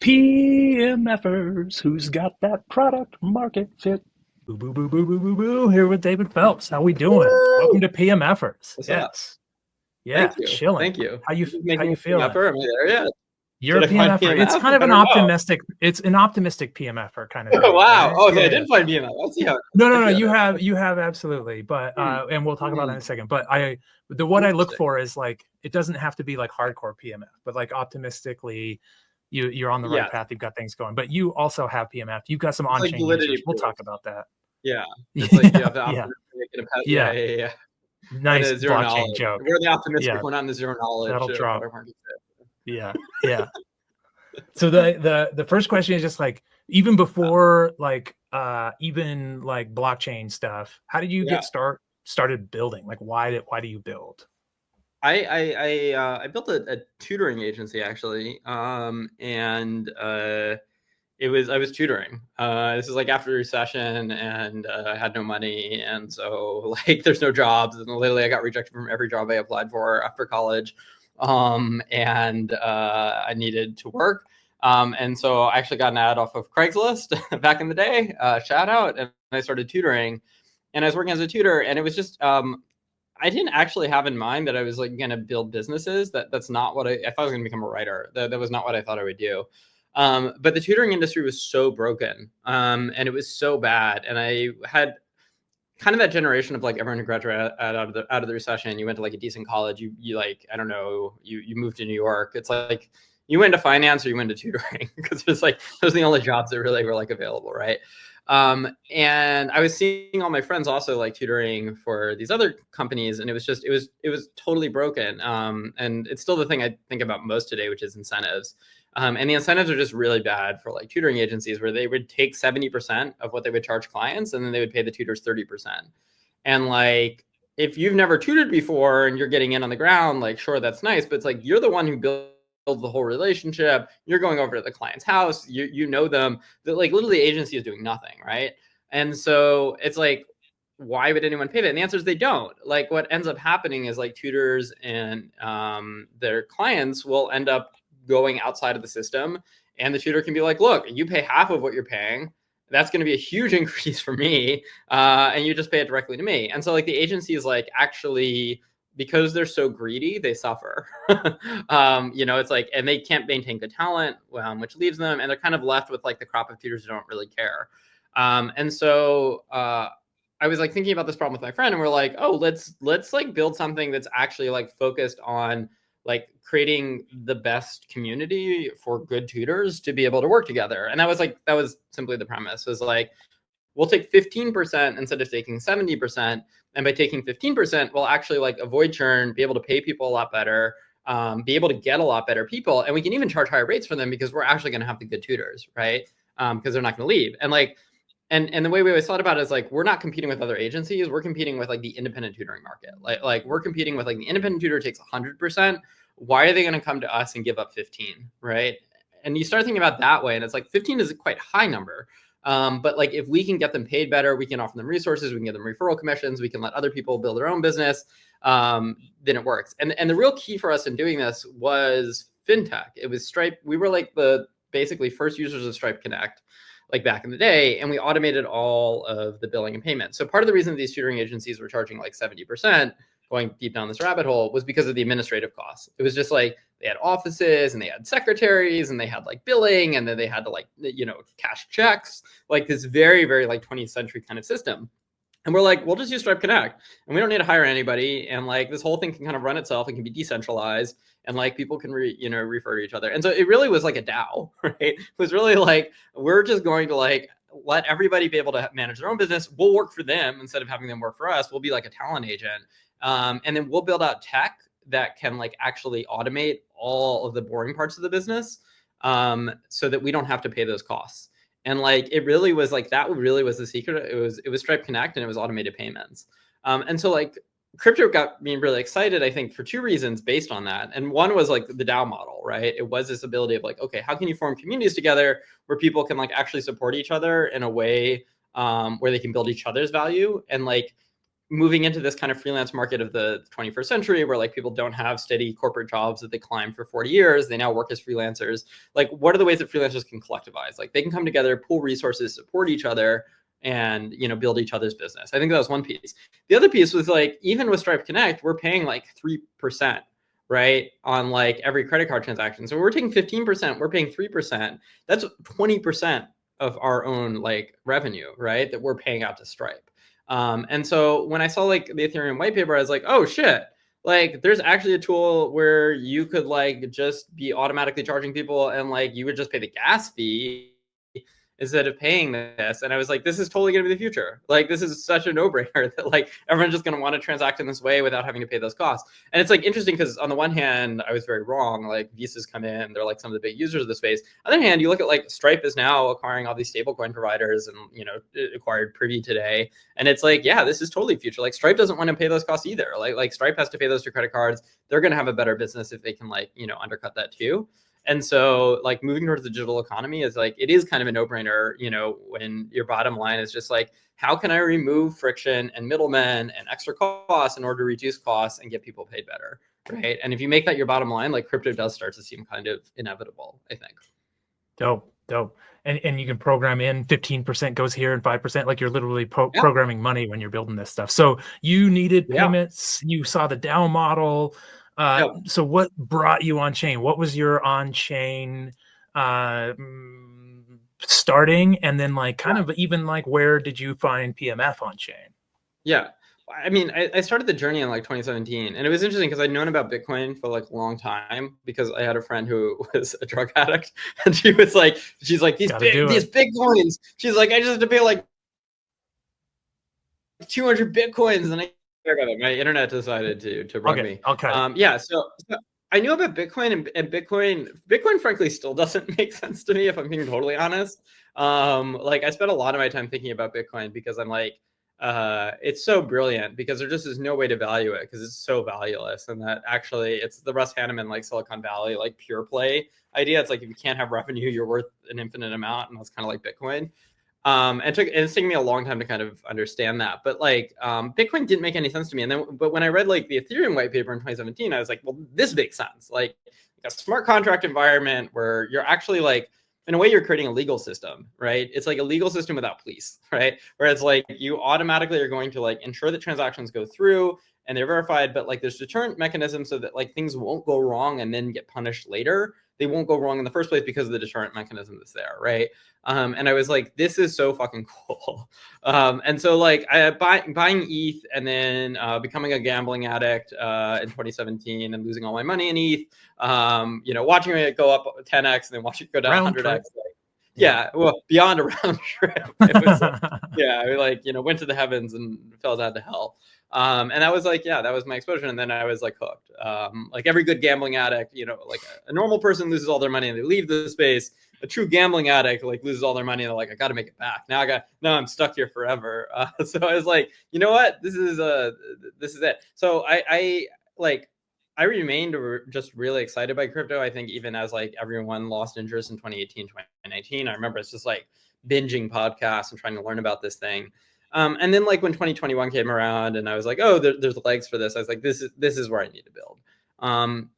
PMFers, who's got that product market fit? Boo, boo, boo, boo, boo, boo, boo. Here with David Phelps. How we doing? Welcome Woo! to PMFers. What's up? Yes. Yeah, Thank you. chilling. Thank you. How you This is how making you me feeling? PMFer. Am I there yet? You're Did a I find PMFer. It's PMF? kind of I an don't know. optimistic, it's an optimistic PMFer kind of thing, Wow. right? Oh, so I Yeah. did find PMF. Let's see how it goes. No, no, Let's no. see how You that have goes. you have absolutely, but Hmm. and we'll talk about that Hmm. in a second. But what I look Interesting. for is like it doesn't have to be like hardcore PMF, but like optimistically, you're on the right Yeah. path. You've got things going, but you also have PMF. You've got some It's like on-chain users. validity We'll proof. talk about that. Yeah. It's like you Yeah, have the yeah, optimistic and yeah. yeah. And Nice the zero blockchain knowledge. joke. We're the optimistic. Yeah, We're not in the zero knowledge that'll drop. product market fit. Yeah, yeah. So the first question is just like even before like even like blockchain stuff, how did you Yeah. get started building? Like why do you build? I built a tutoring agency actually, and I was tutoring. This is like after the recession, and I had no money, and so like there's no jobs, and literally I got rejected from every job I applied for after college, and I needed to work. And so I actually got an ad off of Craigslist back in the day. Shout out, and I started tutoring, and I was working as a tutor, and it was just I didn't actually have in mind that I was like going to build businesses. That's not what I thought I was going to become a writer. That was not what I thought I would do. But the tutoring industry was so broken, and it was so bad. And I had kind of that generation of like everyone who graduated out of the recession. You went to like a decent college. You like I don't know. You moved to New York. It's like you went to finance or you went to tutoring because it's like those are the only jobs that really were like available, right? And I was seeing all my friends also like tutoring for these other companies, and it was totally broken. And it's still the thing I think about most today, which is incentives. And the incentives are just really bad for like tutoring agencies where they would take 70% of what they would charge clients and then they would pay the tutors 30%. And like, if you've never tutored before and you're getting in on the ground, like, sure, that's nice, but it's like, you're the one who builds the whole relationship. You're going over to the client's house. You know them. That like literally the agency is doing nothing, right? And so it's like, why would anyone pay that? And the answer is they don't. Like what ends up happening is like tutors and their clients will end up going outside of the system, and the tutor can be like, look, you pay half of what you're paying. That's going to be a huge increase for me, and you just pay it directly to me. And so like the agency is like actually, because they're so greedy, they suffer. It's like, and they can't maintain good talent, which leaves them, and they're kind of left with like the crop of tutors who don't really care. And so I was like thinking about this problem with my friend, and we're like, oh, let's like build something that's actually like focused on like creating the best community for good tutors to be able to work together. And that was simply the premise. Was like, we'll take 15% instead of taking 70%. And by taking 15%, we'll actually like avoid churn, be able to pay people a lot better, be able to get a lot better people. And we can even charge higher rates for them because we're actually going to have the good tutors, right? Because they're not going to leave. And like, and the way we always thought about it is like, we're not competing with other agencies. We're competing with like the independent tutoring market. Like we're competing with like the independent tutor takes 100%. Why are they going to come to us and give up 15, right? And you start thinking about that way, and it's like 15 is a quite high number. But like if we can get them paid better, we can offer them resources, we can give them referral commissions, we can let other people build their own business, then it works. And the real key for us in doing this was fintech. It was Stripe. We were like the basically first users of Stripe Connect, like back in the day, and we automated all of the billing and payment. So part of the reason these tutoring agencies were charging like 70%, going deep down this rabbit hole, was because of the administrative costs. It was just like they had offices and they had secretaries and they had like billing, and then they had to like, cash checks, like this very, very like 20th century kind of system. And we're like, we'll just use Stripe Connect and we don't need to hire anybody. And like this whole thing can kind of run itself and can be decentralized, and like people can refer to each other. And so it really was like a DAO, right? It was really like, we're just going to like let everybody be able to manage their own business. We'll work for them instead of having them work for us. We'll be like a talent agent. And then we'll build out tech that can like actually automate all of the boring parts of the business, so that we don't have to pay those costs. And like, it really was like, that really was the secret. It was Stripe Connect and it was automated payments. And so like crypto got me really excited, I think, for two reasons based on that. And one was like the DAO model, right? It was this ability of like, okay, how can you form communities together where people can like actually support each other in a way where they can build each other's value? And like, moving into this kind of freelance market of the 21st century where like people don't have steady corporate jobs that they climb for 40 years. They now work as freelancers. Like, what are the ways that freelancers can collectivize? Like, they can come together, pool resources, support each other, and, you know, build each other's business. I think that was one piece. The other piece was like, even with Stripe Connect, we're paying like 3%, right, on like every credit card transaction. So we're taking 15%, we're paying 3%. That's 20% of our own like revenue, right, that we're paying out to Stripe. And so when I saw like the Ethereum white paper, I was like, oh shit, like there's actually a tool where you could like just be automatically charging people and like you would just pay the gas fee instead of paying this. And I was like, this is totally going to be the future. Like, this is such a no-brainer that like everyone's just going to want to transact in this way without having to pay those costs. And it's like interesting because on the one hand, I was very wrong. Like, Visa's come in, they're like some of the big users of the space. On the other hand, you look at like Stripe is now acquiring all these stablecoin providers, and, you know, it acquired Privy today. And it's like, yeah, this is totally future. Like, Stripe doesn't want to pay those costs either. Like Stripe has to pay those to credit cards. They're going to have a better business if they can, like, you know, undercut that too. And so like moving towards the digital economy is like, it is kind of a no-brainer, you know, when your bottom line is just like, how can I remove friction and middlemen and extra costs in order to reduce costs and get people paid better, right? And if you make that your bottom line, like crypto does start to seem kind of inevitable, I think. Dope. And you can program in 15% goes here and 5%. Like, you're literally programming money when you're building this stuff. So you needed payments. You saw the DAO model. So what brought you on chain? What was your on chain starting? And then like kind of even like, where did you find PMF on chain? Yeah. I mean, I started the journey in like 2017, and it was interesting because I'd known about Bitcoin for like a long time because I had a friend who was a drug addict, and she's like, these Bitcoins. She's like, I just had to pay like 200 Bitcoins, and my internet decided to rug me. Yeah, so I knew about Bitcoin, and Bitcoin frankly still doesn't make sense to me, if I'm being totally honest. Like, I spent a lot of my time thinking about Bitcoin because I'm like, it's so brilliant because there just is no way to value it because it's so valueless, and that actually it's the Russ Hanneman like Silicon Valley like pure play idea. It's like, if you can't have revenue, you're worth an infinite amount, and that's kind of like Bitcoin. And it's taken me a long time to kind of understand that, but like Bitcoin didn't make any sense to me. And then, but when I read like the Ethereum white paper in 2017, I was like, well, this makes sense. Like a smart contract environment where you're actually like, in a way, you're creating a legal system, right? It's like a legal system without police, right? Where it's like you automatically are going to like ensure that transactions go through and they're verified, but like there's deterrent mechanisms so that like things won't go wrong and then get punished later. They won't go wrong in the first place because of the deterrent mechanism that's there, right? And I was like, this is so fucking cool. And so like buying ETH and then becoming a gambling addict in 2017 and losing all my money in ETH, you know, watching it go up 10x and then watching it go down 100x. Like, yeah, well, beyond a round trip. It was, yeah, I like, you know, went to the heavens and fell down to hell. And that was like, yeah, that was my exposure. And then I was like hooked. Like every good gambling addict, you know, like a normal person loses all their money and they leave the space. A true gambling addict like loses all their money and they're like, I got to make it back. Now I'm stuck here forever. So I was like, you know what, this is it. So I remained just really excited by crypto. I think even as like everyone lost interest in 2018, 2019, I remember it's just like binging podcasts and trying to learn about this thing. And then like when 2021 came around and I was like, oh, there's legs for this. I was like, this is where I need to build.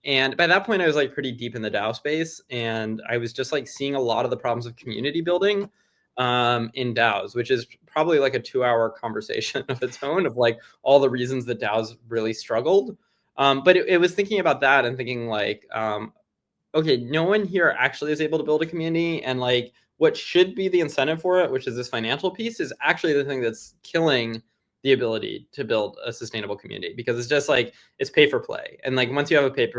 And by that point I was like pretty deep in the DAO space, and I was just like seeing a lot of the problems of community building in DAOs, which is probably like a 2-hour conversation of its own of like all the reasons that DAOs really struggled. But it was thinking about that and thinking like, okay, no one here actually is able to build a community, and like what should be the incentive for it, which is this financial piece, is actually the thing that's killing the ability to build a sustainable community, because it's just like it's pay for play. And like once you have a pay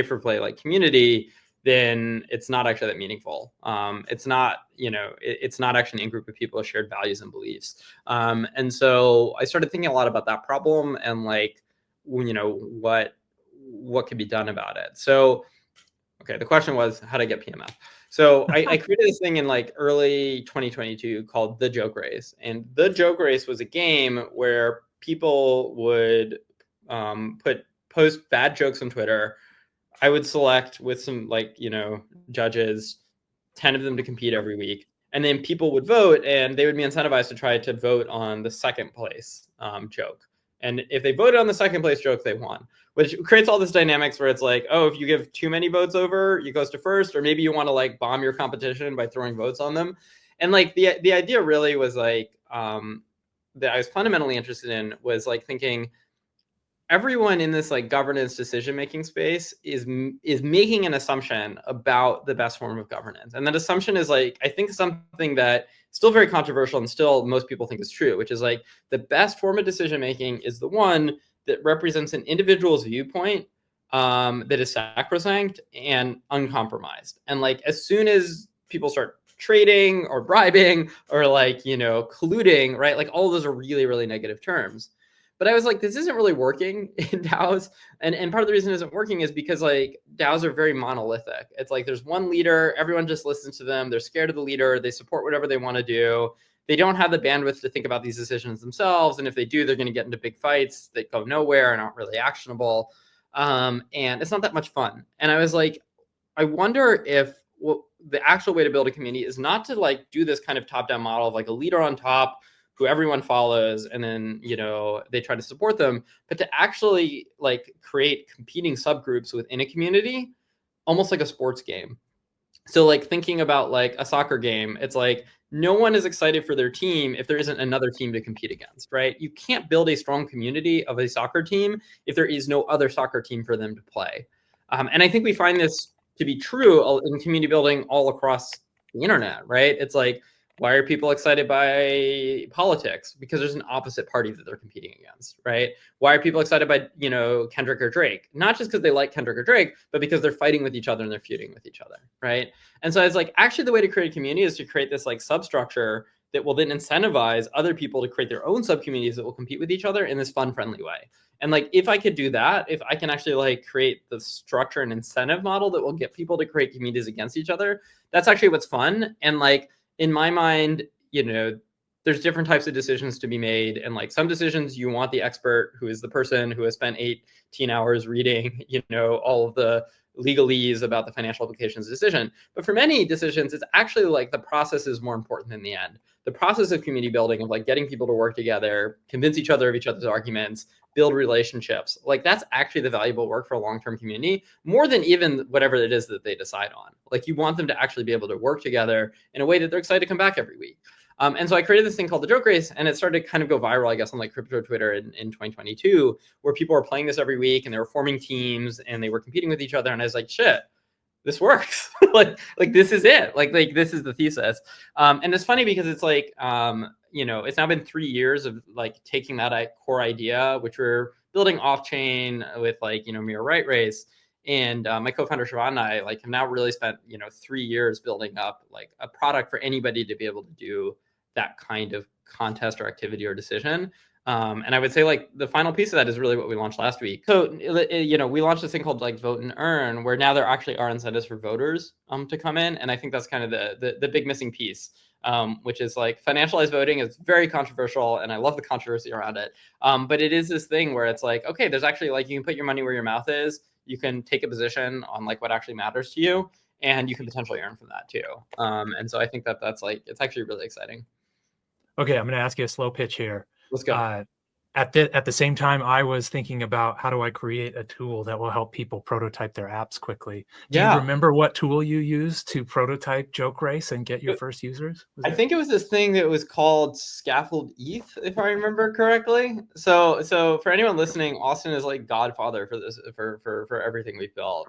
for play like community, then it's not actually that meaningful. It's not, you know, it's not actually an in-group of people with shared values and beliefs. And so I started thinking a lot about that problem and like, you know, what could be done about it. So, okay, the question was how to get PMF. So I created this thing in like early 2022 called the JokeRace. And the JokeRace was a game where people would post bad jokes on Twitter. I would select with some like, you know, judges, 10 of them to compete every week. And then people would vote, and they would be incentivized to try to vote on the second place joke. And if they voted on the second place joke, they won, which creates all this dynamics where it's like, oh, if you give too many votes over, it goes to first, or maybe you want to like bomb your competition by throwing votes on them. And like the idea really was like that I was fundamentally interested in was like thinking everyone in this like governance decision-making space is making an assumption about the best form of governance. And that assumption is like, I think something that still very controversial and still most people think is true, which is like the best form of decision-making is the one that represents an individual's viewpoint that is sacrosanct and uncompromised. And like, as soon as people start trading or bribing or like, you know, colluding, right? Like all of those are really, really negative terms. But I was like, this isn't really working in DAOs. And part of the reason it isn't working is because like DAOs are very monolithic. It's like there's one leader, everyone just listens to them. They're scared of the leader. They support whatever they want to do. They don't have the bandwidth to think about these decisions themselves. And if they do, they're going to get into big fights that go nowhere and aren't really actionable. And it's not that much fun. And I was like, I wonder if the actual way to build a community is not to like do this kind of top-down model of like a leader on top who everyone follows, and then, you know, they try to support them, but to actually like create competing subgroups within a community, almost like a sports game. So like thinking about like a soccer game, it's like no one is excited for their team if there isn't another team to compete against, right? You can't build a strong community of a soccer team if there is no other soccer team for them to play. And I think we find this to be true in community building all across the internet, right? It's like, why are people excited by politics? Because there's an opposite party that they're competing against, right? Why are people excited by, you know, Kendrick or Drake? Not just because they like Kendrick or Drake, but because they're fighting with each other and they're feuding with each other, right? And so I was like, actually, the way to create a community is to create this like substructure that will then incentivize other people to create their own subcommunities that will compete with each other in this fun, friendly way. And like, if I could do that, if I can actually like create the structure and incentive model that will get people to create communities against each other, that's actually what's fun. And like, in my mind, you know, there's different types of decisions to be made. And like some decisions, you want the expert who is the person who has spent 18 hours reading, you know, all of the legalese about the financial implications of the decision. But for many decisions, it's actually like the process is more important than the end. The process of community building, of like getting people to work together, convince each other of each other's arguments, build relationships, like that's actually the valuable work for a long-term community, more than even whatever it is that they decide on. Like you want them to actually be able to work together in a way that they're excited to come back every week. And so I created this thing called the JokeRace, and it started to kind of go viral, I guess, on like crypto Twitter in 2022, where people were playing this every week and they were forming teams and they were competing with each other. And I was like, shit, this works. like this is it. Like this is the thesis. And it's funny because it's like, you know, it's now been 3 years of like taking that core idea, which we're building off chain with like, you know, Mirror Right Race. And my co-founder Siobhan and I like have now really spent, you know, 3 years building up like a product for anybody to be able to do that kind of contest or activity or decision. And I would say like the final piece of that is really what we launched last week. So, you know, we launched this thing called like Vote and Earn, where now there actually are incentives for voters to come in. And I think that's kind of the big missing piece, which is like financialized voting is very controversial. And I love the controversy around it. But it is this thing where it's like, okay, there's actually like, you can put your money where your mouth is. You can take a position on like what actually matters to you, and you can potentially earn from that too. And so I think that's like, it's actually really exciting. Okay, I'm going to ask you a slow pitch here. Let's go. At the same time, I was thinking about how do I create a tool that will help people prototype their apps quickly. Do you remember what tool you used to prototype JokeRace and get your first users? I think it was this thing that was called Scaffold ETH, if I remember correctly. So for anyone listening, Austin is like godfather for this, for everything we've built.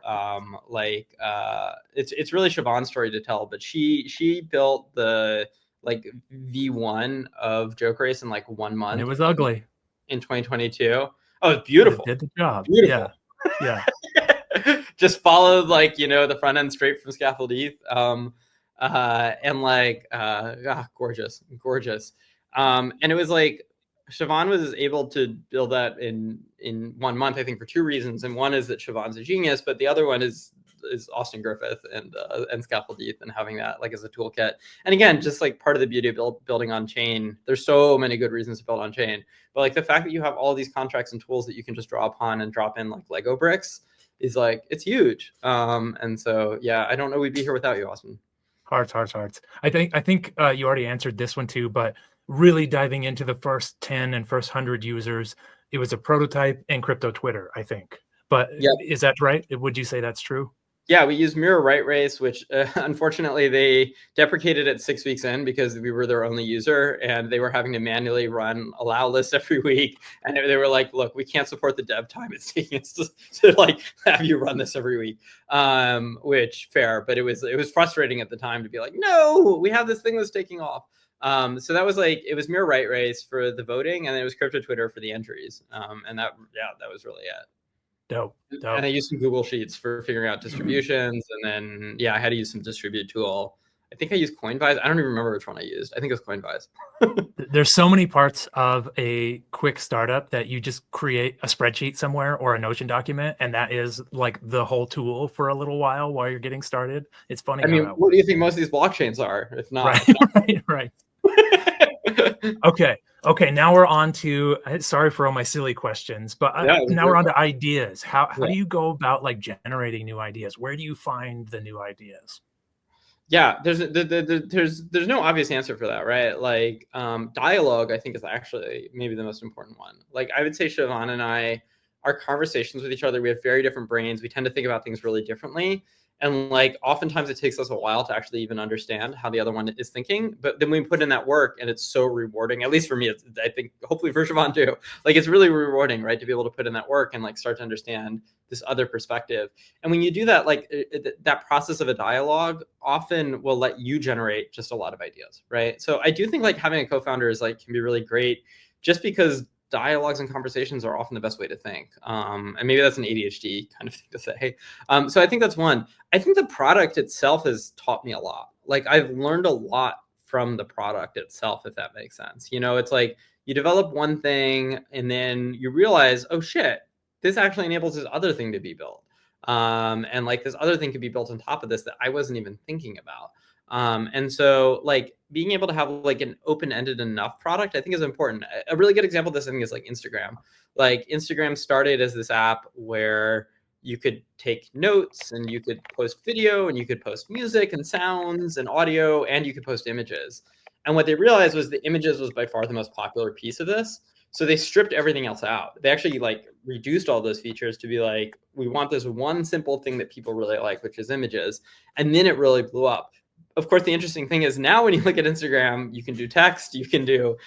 It's really Siobhan's story to tell, but she built the like V1 of JokeRace in like 1 month. And it was ugly. In 2022. Oh, it's beautiful. It did the job. Beautiful. Yeah. Just followed like, you know, the front end straight from Scaffold ETH. And like gorgeous. And it was like Siobhan was able to build that in 1 month, I think, for 2 reasons. And one is that Siobhan's a genius, but the other one is Austin Griffith and Scaffold ETH and having that like as a toolkit. And again, just like part of the beauty of building on chain, there's so many good reasons to build on chain, but like the fact that you have all these contracts and tools that you can just draw upon and drop in like Lego bricks is like, it's huge. And so, yeah, I don't know we'd be here without you, Austin. Hearts. I think you already answered this one too, but really diving into the first 10 and first 100 users, it was a prototype and crypto Twitter, I think. But is that right? Would you say that's true? Yeah, we used Mirror Right Race, which unfortunately they deprecated it 6 weeks in because we were their only user and they were having to manually run allow lists every week. And they were like, look, we can't support the dev time it's taking us to like have you run this every week. Which fair, but it was frustrating at the time to be like, no, we have this thing that's taking off. So that was like, it was Mirror Right Race for the voting and it was Crypto Twitter for the entries. And that was really it. Dope. And I used some Google Sheets for figuring out distributions. And then, I had to use some distribute tool. I think I used Coinvise. I don't even remember which one I used. I think it was Coinvise. There's so many parts of a quick startup that you just create a spreadsheet somewhere or a Notion document. And that is like the whole tool for a little while you're getting started. It's funny. I mean, what do you think most of these blockchains are? If not, right. Okay. Now we're on to, sorry for all my silly questions, but now we're on to ideas. How do you go about like generating new ideas? Where do you find the new ideas? Yeah, there's no obvious answer for that, right? Like dialogue, I think is actually maybe the most important one. Like I would say Siobhan and I, our conversations with each other, we have very different brains. We tend to think about things really differently. And like oftentimes it takes us a while to actually even understand how the other one is thinking. But then we put in that work and it's so rewarding, at least for me, I think hopefully for Siobhan too. Like it's really rewarding, right? To be able to put in that work and like start to understand this other perspective. And when you do that, like that process of a dialogue often will let you generate just a lot of ideas, right? So I do think like having a co-founder is like can be really great just because dialogues and conversations are often the best way to think. And maybe that's an ADHD kind of thing to say. So I think that's one. I think the product itself has taught me a lot. Like I've learned a lot from the product itself, if that makes sense. You know, it's like you develop one thing and then you realize, oh shit, this actually enables this other thing to be built. And like this other thing could be built on top of this that I wasn't even thinking about. And so like being able to have like an open-ended enough product, I think is important. A really good example of this, I think, is like Instagram. Like Instagram started as this app where you could take notes and you could post video and you could post music and sounds and audio and you could post images. And what they realized was the images was by far the most popular piece of this. So they stripped everything else out. They actually like reduced all those features to be like, we want this one simple thing that people really like, which is images. And then it really blew up. Of course, the interesting thing is now when you look at Instagram, you can do text, you can do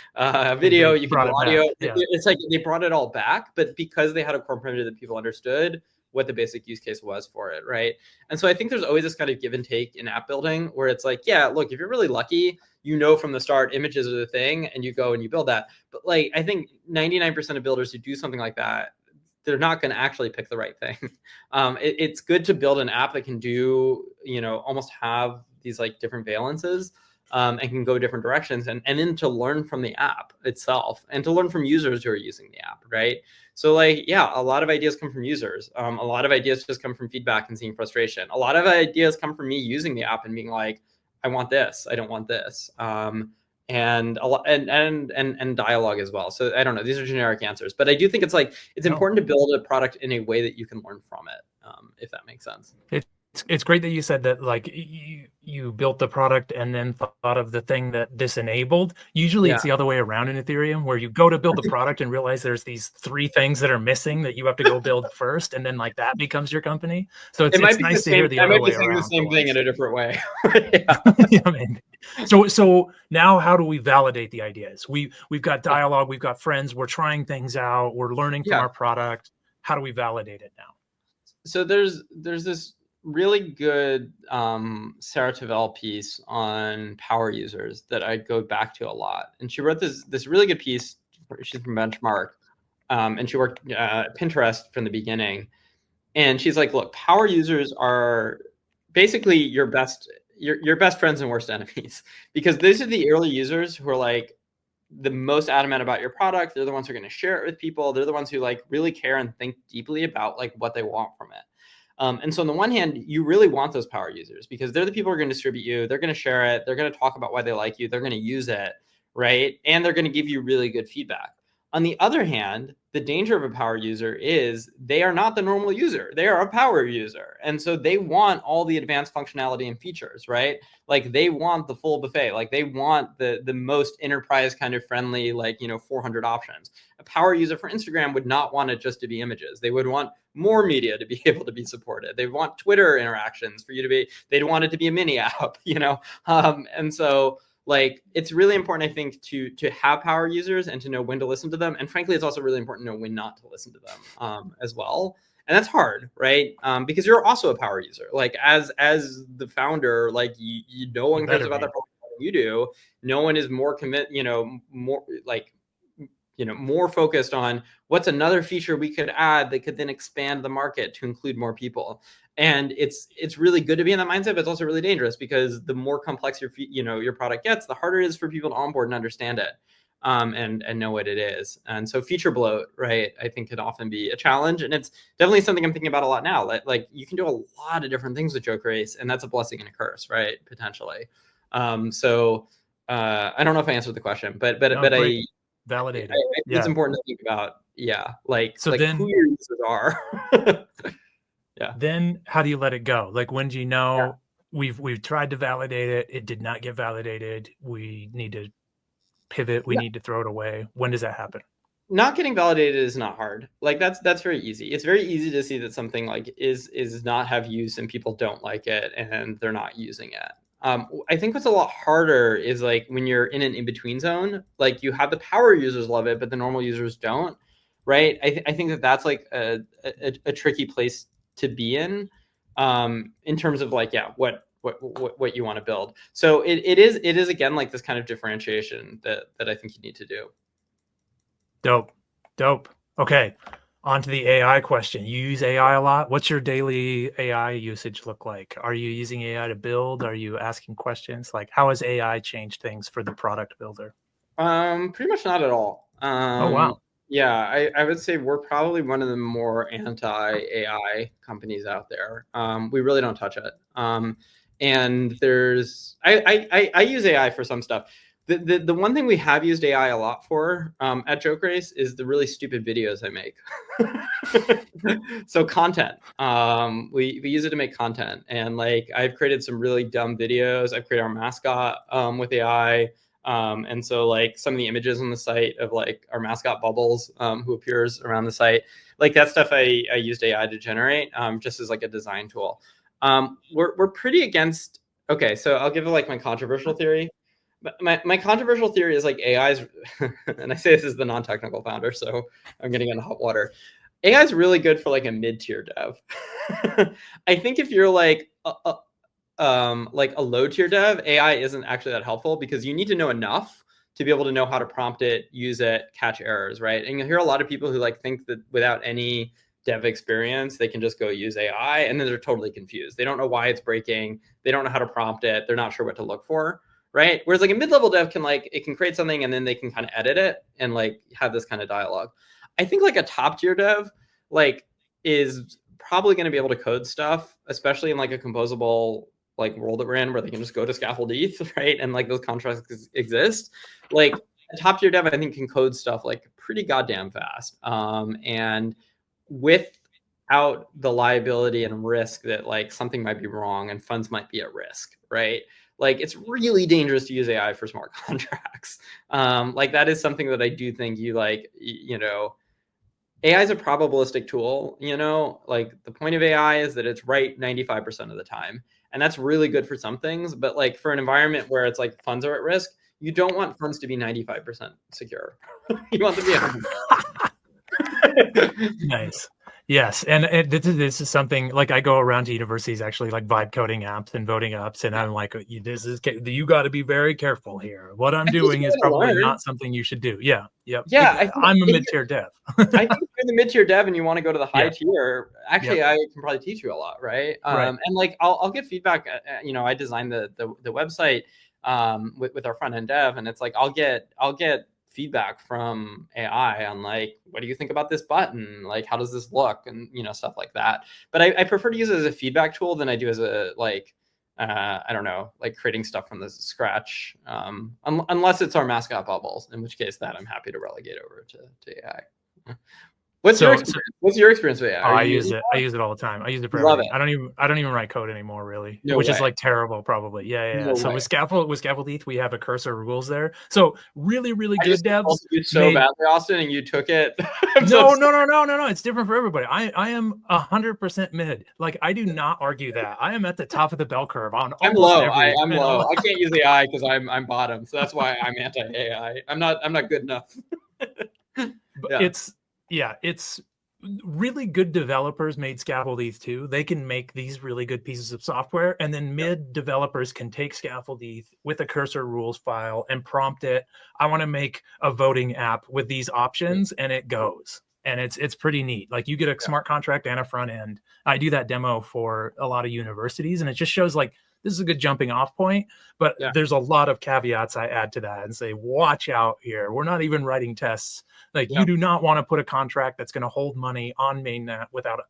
video, you can do audio. It's like they brought it all back, but because they had a core primitive that people understood what the basic use case was for it, right? And so I think there's always this kind of give and take in app building where it's like, yeah, look, if you're really lucky, you know from the start images are the thing and you go and you build that. But like, I think 99% of builders who do something like that, they're not going to actually pick the right thing. It's good to build an app that can do, almost have these like different valences and can go different directions and then to learn from the app itself and to learn from users who are using the app, right? So like, yeah, a lot of ideas come from users. A lot of ideas just come from feedback and seeing frustration. A lot of ideas come from me using the app and being like, I want this, I don't want this. And a lot and dialogue as well. So I don't know, these are generic answers, but I do think it's important to build a product in a way that you can learn from it, if that makes sense. It's great that you said that like you built the product and then thought of the thing that this enabled. Usually it's the other way around in Ethereum where you go to build the product and realize there's these 3 things that are missing that you have to go build first. And then like that becomes your company. So it's nice to hear the other way around. The same thing in a different way. So now how do we validate the ideas? We've got dialogue, we've got friends, we're trying things out, we're learning from our product. How do we validate it now? So there's this really good Sarah Tavel piece on power users that I go back to a lot. And she wrote this really good piece. She's from Benchmark. And she worked at Pinterest from the beginning. And she's like, look, power users are basically your best friends and worst enemies. Because these are the early users who are like the most adamant about your product. They're the ones who are going to share it with people. They're the ones who like really care and think deeply about like what they want from it. And so on the one hand, you really want those power users because they're the people who are going to distribute you. They're going to share it. They're going to talk about why they like you. They're going to use it, right? And they're going to give you really good feedback. On the other hand, the danger of a power user is they are not the normal user. They are a power user. And so they want all the advanced functionality and features, right? Like they want the full buffet. Like they want the most enterprise kind of friendly, like, 400 options. A power user for Instagram would not want it just to be images. They would want more media to be able to be supported. They want Twitter interactions for you to be, they'd want it to be a mini app, And so like it's really important, I think, to have power users and to know when to listen to them. And frankly, it's also really important to know when not to listen to them as well. And that's hard, right? Because you're also a power user. Like as the founder, like no one cares about that you do. No one is more more like more focused on what's another feature we could add that could then expand the market to include more people. And it's really good to be in that mindset, but it's also really dangerous because the more complex your product gets, the harder it is for people to onboard and understand it, and know what it is. And so feature bloat, right, I think could often be a challenge, and it's definitely something I'm thinking about a lot now. Like you can do a lot of different things with JokeRace, and that's a blessing and a curse, right, potentially. So I don't know if I answered the question, but I validated. I think it's important to think about, like then, who your users are. Yeah. Then how do you let it go? Like when do you know we've tried to validate it, it did not get validated, we need to pivot, we need to throw it away? When does that happen? Not getting validated is not hard. Like that's very easy. It's very easy to see that something like is not have use and people don't like it and they're not using it. I think what's a lot harder is like when you're in an in-between zone, like you have the power users love it, but the normal users don't, right? I think that's like a tricky place to be in terms of like, what you want to build. So it is again, like this kind of differentiation that I think you need to do. Dope. Okay. On to the AI question. You use AI a lot. What's your daily AI usage look like? Are you using AI to build? Are you asking questions? Like, how has AI changed things for the product builder? Pretty much not at all. Oh, wow. Yeah, I would say we're probably one of the more anti-AI companies out there. We really don't touch it. And there's I use AI for some stuff. The one thing we have used AI a lot for at JokeRace is the really stupid videos I make. So content. We use it to make content, and like I've created some really dumb videos. I've created our mascot with AI. And so like some of the images on the site of like our mascot Bubbles, who appears around the site, like that stuff I used AI to generate just as like a design tool. We're pretty against. Okay, so I'll give it like my controversial theory. My controversial theory is like AI's, and I say this as the non-technical founder, so I'm getting into hot water. AI is really good for like a mid-tier dev. I think if you're like a low tier dev, AI isn't actually that helpful because you need to know enough to be able to know how to prompt it, use it, catch errors, right? And you'll hear a lot of people who like think that without any dev experience, they can just go use AI, and then they're totally confused. They don't know why it's breaking. They don't know how to prompt it. They're not sure what to look for, right? Whereas like a mid-level dev can like, it can create something and then they can kind of edit it and like have this kind of dialogue. I think like a top tier dev like is probably going to be able to code stuff, especially in like a composable like world that we're in where they can just go to scaffold ETH, right? And like those contracts exist. Like a top tier dev, I think, can code stuff like pretty goddamn fast. And without the liability and risk that like something might be wrong and funds might be at risk, right? Like it's really dangerous to use AI for smart contracts. Like that is something that I do think AI is a probabilistic tool, like the point of AI is that it's right 95% of the time. And that's really good for some things. But like for an environment where it's like funds are at risk, you don't want funds to be 95% secure. You want them to be 100%. Nice. Yes. And this is something like I go around to universities actually like vibe coding apps and voting apps. And I'm like, you got to be very careful here. What I'm doing is probably not something you should do. Yeah. Yep. Yeah. I'm a mid-tier dev. I think if you're the mid-tier dev and you want to go to the high tier, actually, I can probably teach you a lot. Right. And like, I'll get feedback. I designed the website with our front end dev, and it's like, I'll get feedback from AI on like, what do you think about this button? Like, how does this look? And, stuff like that. But I prefer to use it as a feedback tool than I do as a, like, I don't know, like creating stuff from the scratch, unless it's our mascot bubbles, in which case that I'm happy to relegate over to AI. What's your experience with AI? I use it. I use it all the time. I use it for everything. I don't even write code anymore, really, which is like terrible, probably. Yeah. So with Scaffold ETH, we have a cursor rules there. So really good devs. So badly, Austin, and you took it. No. It's different for everybody. I am 100% mid. Like I do not argue that. I am at the top of the bell curve on. I'm low. I'm low. I can't use AI because I'm bottom. So that's why I'm anti AI. I'm not good enough. It's really good developers made Scaffold ETH too. They can make these really good pieces of software, and then mid developers can take Scaffold ETH with a cursor rules file and prompt it. I want to make a voting app with these options, and it goes. And it's pretty neat. Like you get a smart contract and a front end. I do that demo for a lot of universities, and it just shows like this is a good jumping off point, but there's a lot of caveats I add to that and say, watch out here. We're not even writing tests. Like you do not want to put a contract that's going to hold money on mainnet without,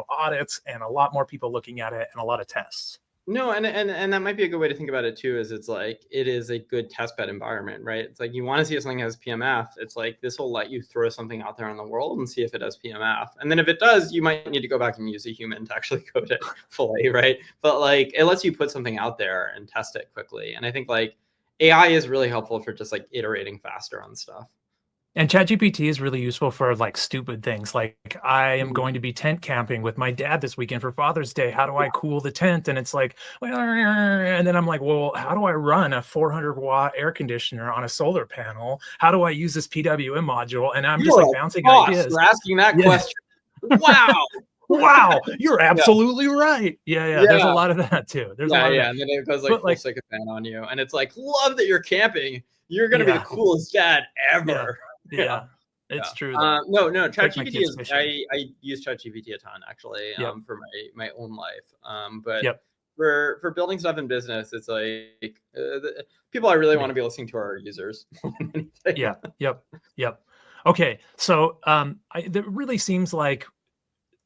audits and a lot more people looking at it and a lot of tests. No, and that might be a good way to think about it too, is it's like it is a good testbed environment, right? It's like you want to see if something has PMF. It's like this will let you throw something out there in the world and see if it has PMF. And then if it does, you might need to go back and use a human to actually code it fully, right? But like it lets you put something out there and test it quickly. And I think like AI is really helpful for just like iterating faster on stuff. And ChatGPT is really useful for like stupid things. Like I am going to be tent camping with my dad this weekend for Father's Day. How do I cool the tent? And it's like, and then I'm like, well, how do I run a 400-watt air conditioner on a solar panel? How do I use this PWM module? And I'm just like bouncing ideas. You're asking that question. Wow. Wow, you're absolutely right. Yeah. There's a lot of that too. There's a lot of that. And then it goes like full sycophant on you. And it's like, love that you're camping. You're going to be the coolest dad ever. Yeah, it's true. No, ChatGPT is. I use ChatGPT a ton actually for my own life. But for building stuff in business, it's like people I really want to be listening to are users. Yep. Okay, so it really seems like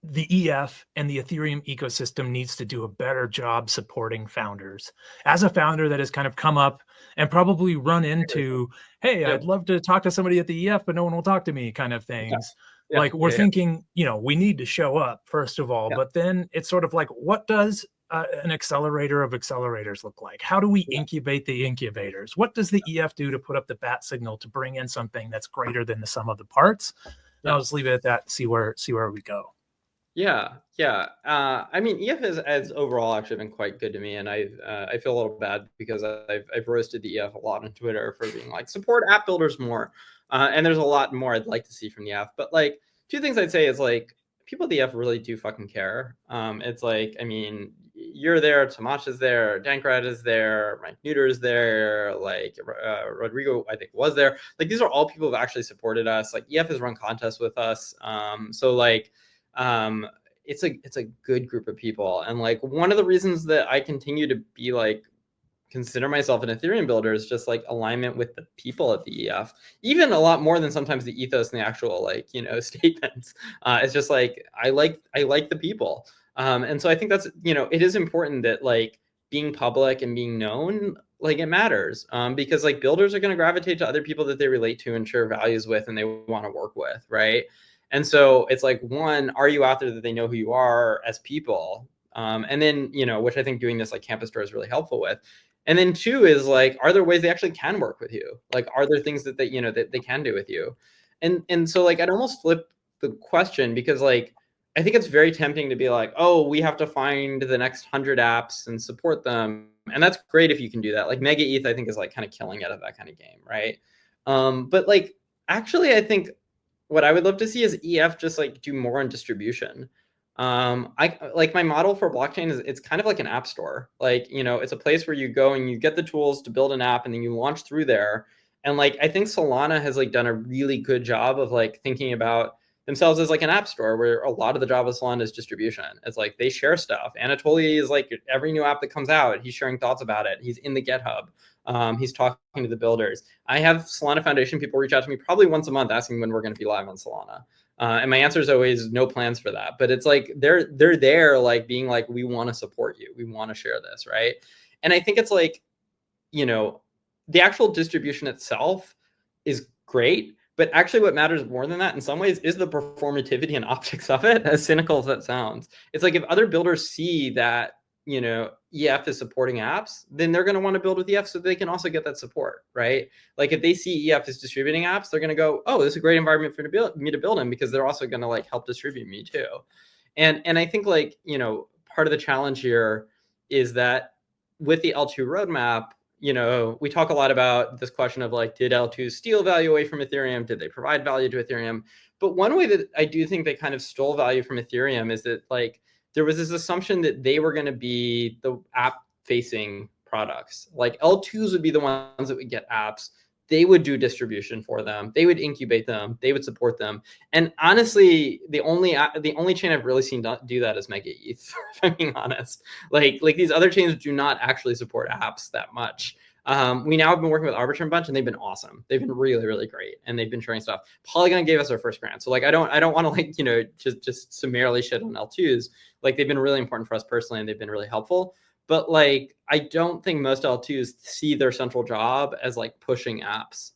the EF and the Ethereum ecosystem needs to do a better job supporting founders. As a founder that has kind of come up and probably run into, hey, I'd love to talk to somebody at the EF, but no one will talk to me kind of things. Like we're thinking, we need to show up first of all, but then it's sort of like, what does an accelerator of accelerators look like? How do we incubate the incubators? What does the EF do to put up the bat signal to bring in something that's greater than the sum of the parts? And I'll just leave it at that, see where we go. Yeah. I mean, EF has overall actually been quite good to me, and I feel a little bad because I've roasted the EF a lot on Twitter for being like support app builders more, and there's a lot more I'd like to see from the EF. But like two things I'd say is like people at the EF really do fucking care. It's like, I mean, you're there, Tamash is there, Dankrad is there, Mike Neuter is there, like Rodrigo I think was there. Like these are all people who've actually supported us. Like EF has run contests with us, so like. It's a good group of people, and like one of the reasons that I continue to be like consider myself an Ethereum builder is just like alignment with the people at the EF, even a lot more than sometimes the ethos and the actual like statements. It's just like I like the people, and so I think that's it is important that like being public and being known, like it matters, because like builders are going to gravitate to other people that they relate to and share values with and they want to work with, right? And so it's like, one, are you out there that they know who you are as people? And then, which I think doing this like campus tour is really helpful with. And then two is like, are there ways they actually can work with you? Like, are there things that they, that they can do with you? And so like, I'd almost flip the question because like, I think it's very tempting to be like, oh, we have to find the next 100 apps and support them. And that's great if you can do that. Like Mega ETH, I think is like kind of killing it at that kind of game. Right. But like, actually, I think, what I would love to see is EF just like do more on distribution. I like my model for blockchain is it's kind of like an app store. Like, it's a place where you go and you get the tools to build an app and then you launch through there. And like, I think Solana has like done a really good job of like thinking about themselves as like an app store where a lot of the job of Solana is distribution. It's like they share stuff. Anatoly is like every new app that comes out, he's sharing thoughts about it. He's in the GitHub. He's talking to the builders. I have Solana Foundation people reach out to me probably once a month asking when we're going to be live on Solana. And my answer is always no plans for that. But it's like they're there, like being like, we want to support you, we want to share this, right? And I think it's like, you know, the actual distribution itself is great, but actually what matters more than that in some ways is the performativity and optics of it, as cynical as that sounds. It's like if other builders see that, you know, EF is supporting apps, then they're going to want to build with EF so they can also get that support, right? Like if they see EF is distributing apps, they're going to go, oh, this is a great environment for me to build in, because they're also going to like help distribute me too. And I think like, you know, part of the challenge here is that with the L2 roadmap, you know, we talk a lot about this question of like, did L2 steal value away from Ethereum? Did they provide value to Ethereum? But one way that I do think they kind of stole value from Ethereum is that like there was this assumption that they were going to be the app facing products. Like L2s would be the ones that would get apps. They would do distribution for them. They would incubate them. They would support them. And honestly, the only chain I've really seen do that is Mega ETH, if I'm being honest. Like these other chains do not actually support apps that much. We now have been working with Arbitrum a bunch, and they've been awesome. They've been really, really great, and they've been sharing stuff. Polygon gave us our first grant, so like I don't want to like, you know, just summarily shit on L2s. Like they've been really important for us personally, and they've been really helpful. But like, I don't think most L2s see their central job as like pushing apps,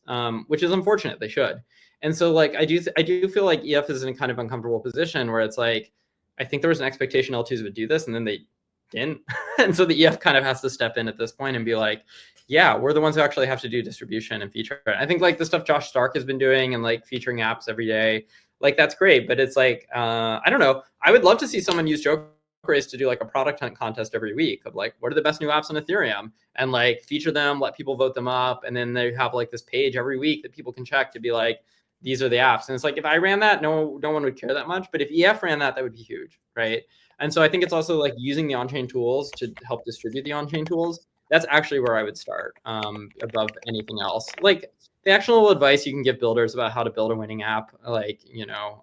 which is unfortunate. They should. And so like, I do feel like EF is in a kind of uncomfortable position where it's like, I think there was an expectation L2s would do this, and then they didn't. And so the EF kind of has to step in at this point and be like, yeah, we're the ones who actually have to do distribution and feature it. I think like the stuff Josh Stark has been doing and like featuring apps every day, like that's great. But it's like, I don't know. I would love to see someone use JokeRace to do like a product hunt contest every week of like, what are the best new apps on Ethereum, and like feature them, let people vote them up. And then they have like this page every week that people can check to be like, these are the apps. And it's like, if I ran that, no one would care that much. But if EF ran that, that would be huge, right? And so I think it's also like using the on-chain tools to help distribute the on-chain tools. That's actually where I would start above anything else. Like the actual advice you can give builders about how to build a winning app, like, you know,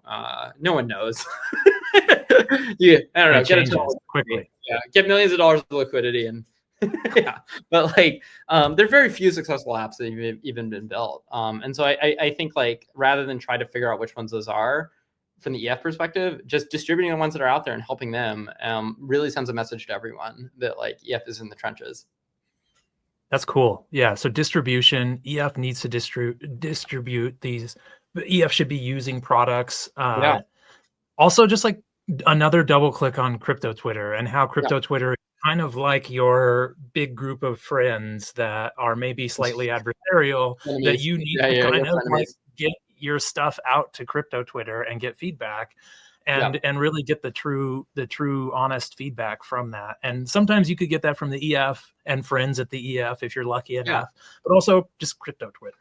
no one knows. I don't know, get it quickly. Yeah, get millions of dollars of liquidity and yeah. But like there are very few successful apps that have even been built. And so I think like rather than try to figure out which ones those are, from the EF perspective, just distributing the ones that are out there and helping them really sends a message to everyone that like EF is in the trenches. That's cool. Yeah. So distribution, EF needs to distribute these. EF should be using products. Also, just like another double click on crypto Twitter and how crypto Twitter is kind of like your big group of friends that are maybe slightly adversarial that you need to kind of like get your stuff out to crypto Twitter and get feedback and really get the true honest feedback from that. And sometimes you could get that from the EF and friends at the EF if you're lucky enough, but also just crypto Twitter.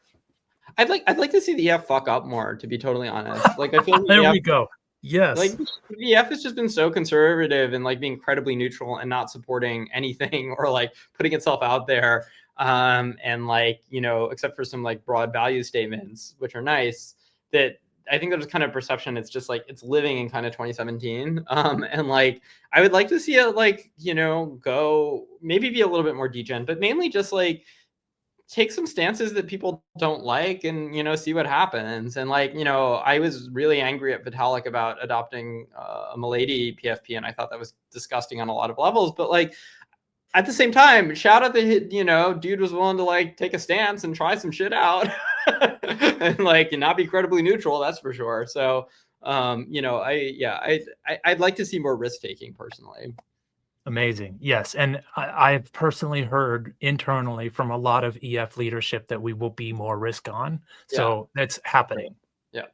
I'd like to see the EF fuck up more, to be totally honest. Like I feel like there we go. Yes. Like the EF has just been so conservative and like being incredibly neutral and not supporting anything or like putting itself out there. And like, you know, except for some like broad value statements, which are nice, that I think there's kind of perception it's just like it's living in kind of 2017. And like I would like to see it like, you know, go maybe be a little bit more degen, but mainly just like take some stances that people don't like and, you know, see what happens. And like, you know, I was really angry at Vitalik about adopting a Milady PFP, and I thought that was disgusting on a lot of levels. But like at the same time, shout out that, you know, dude was willing to like take a stance and try some shit out and like and not be credibly neutral. That's for sure. So, you know, I'd like to see more risk taking personally. Amazing. Yes. And I've personally heard internally from a lot of EF leadership that we will be more risk on. So that's happening. Yeah.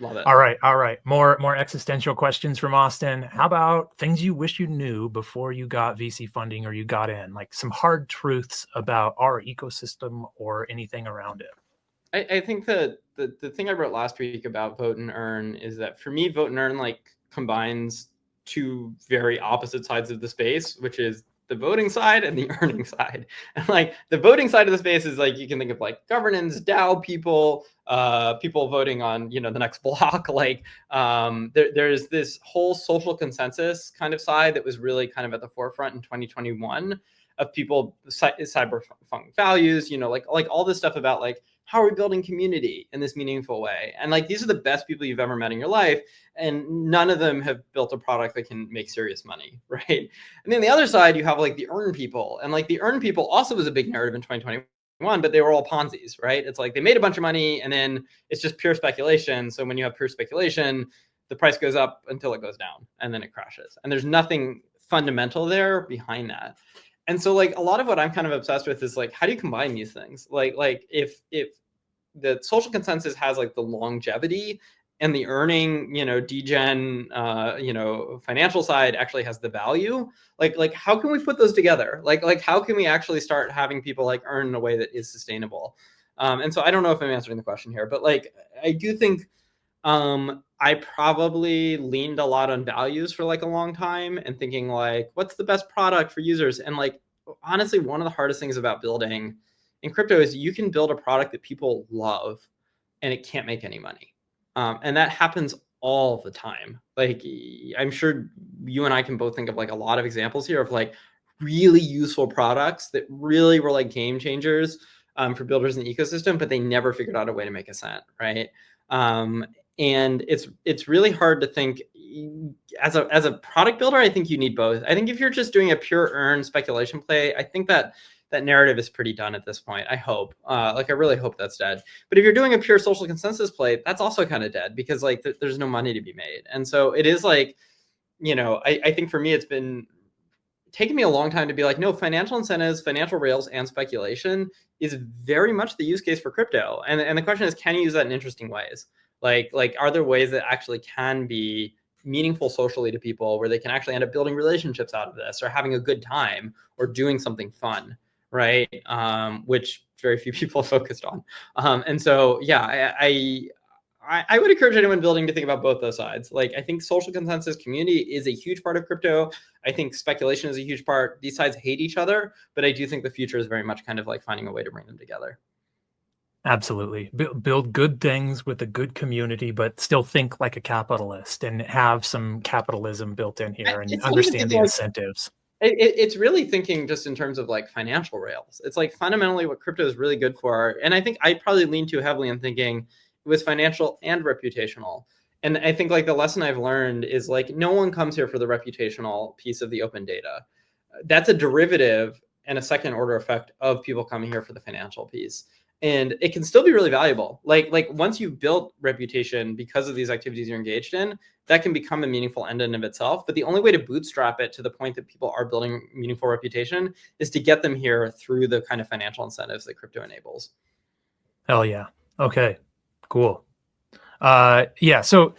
Love it. All right. All right. More existential questions from Austin. How about things you wish you knew before you got VC funding or you got in? Like some hard truths about our ecosystem or anything around it. I think that the thing I wrote last week about vote and earn is that for me, vote and earn like combines two very opposite sides of the space, which is the voting side and the earning side. And like the voting side of the space is like, you can think of like governance, DAO people, people voting on, you know, the next block. Like there's this whole social consensus kind of side that was really kind of at the forefront in 2021 of people cyberpunk values, you know, like all this stuff about like how are we building community in this meaningful way? And like, these are the best people you've ever met in your life. And none of them have built a product that can make serious money, right? And then the other side, you have like the earn people. And like the earn people also was a big narrative in 2021, but they were all Ponzi's, right? It's like they made a bunch of money and then it's just pure speculation. So when you have pure speculation, the price goes up until it goes down and then it crashes. And there's nothing fundamental there behind that. And so like a lot of what I'm kind of obsessed with is like, how do you combine these things? Like if the social consensus has like the longevity and the earning, degen, financial side actually has the value, like how can we put those together? Like how can we actually start having people like earn in a way that is sustainable? And so I don't know if I'm answering the question here, but like, I do think I probably leaned a lot on values for like a long time and thinking like, what's the best product for users? And like, honestly, one of the hardest things about building in crypto is you can build a product that people love and it can't make any money. And that happens all the time. Like, I'm sure you and I can both think of like a lot of examples here of like really useful products that really were like game changers for builders in the ecosystem, but they never figured out a way to make a cent, right? And it's really hard to think as a product builder. I think you need both. I think if you're just doing a pure earn speculation play, I think that narrative is pretty done at this point. I hope, I really hope that's dead. But if you're doing a pure social consensus play, that's also kind of dead because like there's no money to be made. And so it is like, I think for me, it's been taken me a long time to be like, no, financial incentives, financial rails, and speculation is very much the use case for crypto. And the question is, can you use that in interesting ways? Like, are there ways that actually can be meaningful socially to people where they can actually end up building relationships out of this or having a good time or doing something fun, right? Which very few people are focused on. And so, yeah, I would encourage anyone building to think about both those sides. Like, I think social consensus community is a huge part of crypto. I think speculation is a huge part. These sides hate each other, but I do think the future is very much kind of like finding a way to bring them together. Absolutely. Build good things with a good community, but still think like a capitalist and have some capitalism built in here and understand the incentives. It's really thinking just in terms of like financial rails. It's like fundamentally what crypto is really good for. And I think I probably lean too heavily in thinking it was financial and reputational. And I think like the lesson I've learned is like, no one comes here for the reputational piece of the open data. That's a derivative and a second order effect of people coming here for the financial piece. And it can still be really valuable. Like once you've built reputation because of these activities you're engaged in, that can become a meaningful end in of itself. But the only way to bootstrap it to the point that people are building meaningful reputation is to get them here through the kind of financial incentives that crypto enables. Hell yeah. Okay, cool. Yeah, so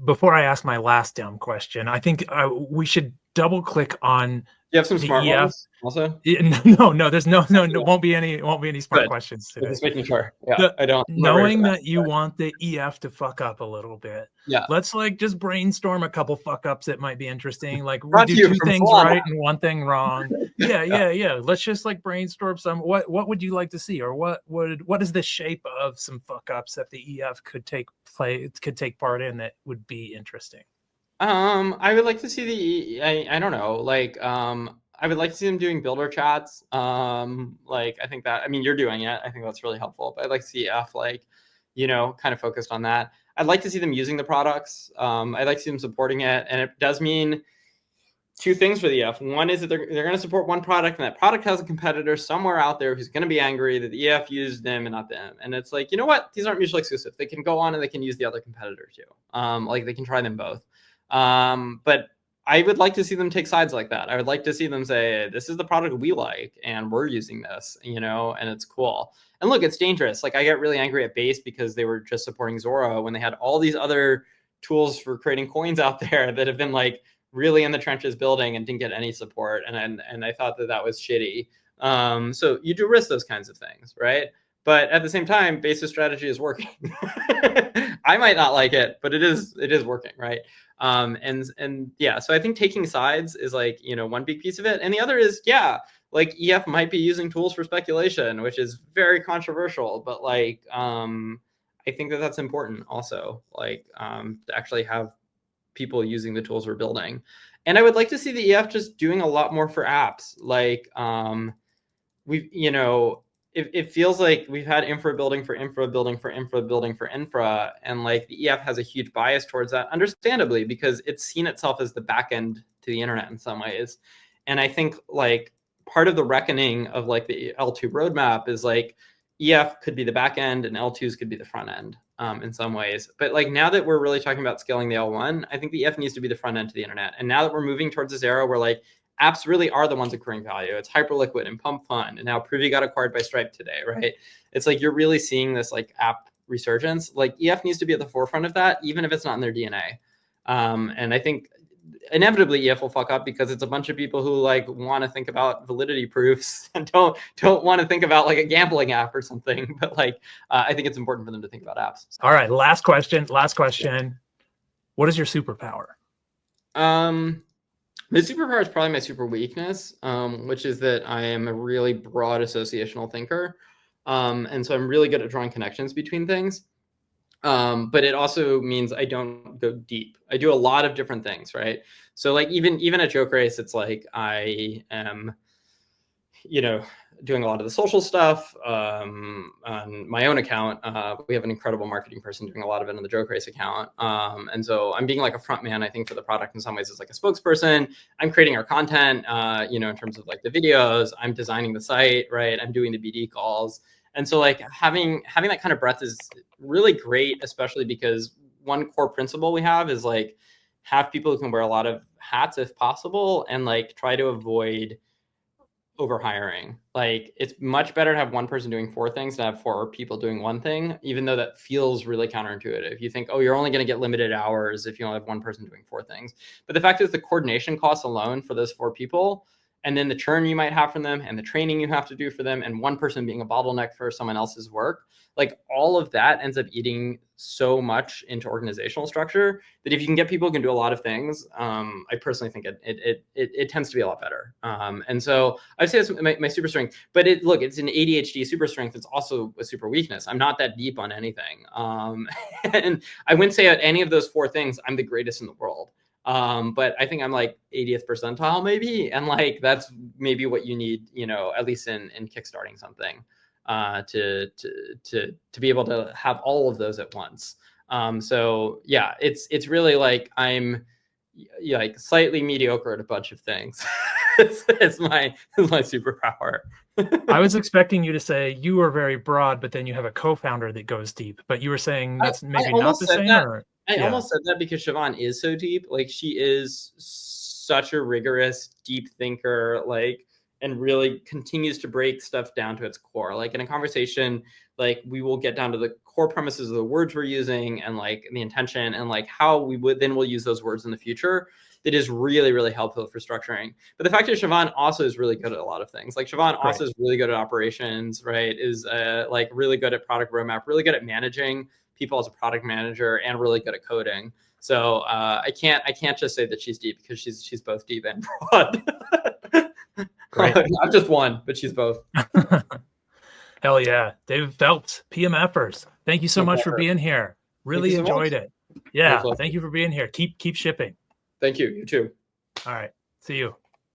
before I ask my last dumb question, I think we should double click on. You have some smart ones also? No, there's no, won't be any smart questions today. Just making sure. Yeah, I don't. Knowing that you want the EF to fuck up a little bit. Yeah. Let's like just brainstorm a couple fuck ups that might be interesting. Like we do two things right and one thing wrong. Yeah. Let's just like brainstorm some. What would you like to see, or what is the shape of some fuck ups that the EF could take part in that would be interesting? I would like to see I don't know, like I would like to see them doing builder chats. Like I think that, I mean, you're doing it. I think that's really helpful. But I'd like to see EF like, kind of focused on that. I'd like to see them using the products. I'd like to see them supporting it. And it does mean two things for the EF. One is that they're going to support one product, and that product has a competitor somewhere out there who's going to be angry that the EF used them and not them. And it's like, you know what? These aren't mutually exclusive. They can go on and they can use the other competitor too. Like they can try them both. But I would like to see them take sides like that. I would like to see them say, this is the product we like and we're using this, and it's cool. And look, it's dangerous. Like I get really angry at Base because they were just supporting Zora when they had all these other tools for creating coins out there that have been like really in the trenches building and didn't get any support. And I thought that was shitty. So you do risk those kinds of things, right? But at the same time, Base's strategy is working. I might not like it, but it is working, right? And yeah, so I think taking sides is like, one big piece of it. And the other is, yeah, like EF might be using tools for speculation, which is very controversial, but like, I think that that's important also, like, to actually have people using the tools we're building. And I would like to see the EF just doing a lot more for apps. Like, we've, it feels like we've had infra building for infra building for infra building for infra, and like the EF has a huge bias towards that, understandably, because it's seen itself as the back end to the internet in some ways. And I think like part of the reckoning of like the L2 roadmap is like EF could be the back end and L2s could be the front end in some ways. But like now that we're really talking about scaling the L1, I think the EF needs to be the front end to the internet. And now that we're moving towards this era where like apps really are the ones accruing value. It's Hyperliquid and Pump Fund, and now Privy got acquired by Stripe today, right? It's like you're really seeing this like app resurgence. Like EF needs to be at the forefront of that, even if it's not in their DNA. And I think inevitably EF will fuck up because it's a bunch of people who like want to think about validity proofs and don't want to think about like a gambling app or something. But like I think it's important for them to think about apps. All right, last question. What is your superpower? The superpower is probably my super weakness, which is that I am a really broad associational thinker. And so I'm really good at drawing connections between things. But it also means I don't go deep. I do a lot of different things, right? So like even at JokeRace, it's like I am, doing a lot of the social stuff on my own account. We have an incredible marketing person doing a lot of it on the JokeRace account. And so I'm being like a front man, I think, for the product in some ways as like a spokesperson. I'm creating our content, in terms of like the videos. I'm designing the site, right? I'm doing the BD calls. And so like having that kind of breadth is really great, especially because one core principle we have is like have people who can wear a lot of hats if possible, and like try to avoid over hiring. Like it's much better to have one person doing 4 things than have 4 people doing one thing, even though that feels really counterintuitive. You think, oh, you're only going to get limited hours if you only have one person doing 4 things. But the fact is the coordination costs alone for those 4 people, and then the churn you might have from them and the training you have to do for them, and one person being a bottleneck for someone else's work, like all of that ends up eating so much into organizational structure that if you can get people who can do a lot of things, I personally think it tends to be a lot better. And so I'd say that's my super strength. But it's an ADHD super strength. It's also a super weakness. I'm not that deep on anything. And I wouldn't say at any of those 4 things, I'm the greatest in the world. But I think I'm like 80th percentile maybe. And like, that's maybe what you need, at least in kickstarting something, to be able to have all of those at once. So yeah, it's really like I'm like slightly mediocre at a bunch of things. it's my superpower. I was expecting you to say you are very broad, but then you have a co-founder that goes deep. But you were saying that's maybe not the same. I almost said that because Siobhan is so deep. Like she is such a rigorous, deep thinker, like, and really continues to break stuff down to its core. Like in a conversation, like we will get down to the core premises of the words we're using and like the intention and like how we'll use those words in the future. That is really, really helpful for structuring. But the fact is Siobhan also is really good at a lot of things. Like Siobhan also is really good at operations, right? Is like really good at product roadmap, really good at managing people as a product manager, and really good at coding. So I can't just say that she's deep, because she's both deep and broad. Great. Not just one, but she's both. Hell yeah. David Phelps, PMFers. Thank you so much for being here. Really enjoyed it. Yeah. Thank you for being here. Keep shipping. Thank you. You too. All right. See you.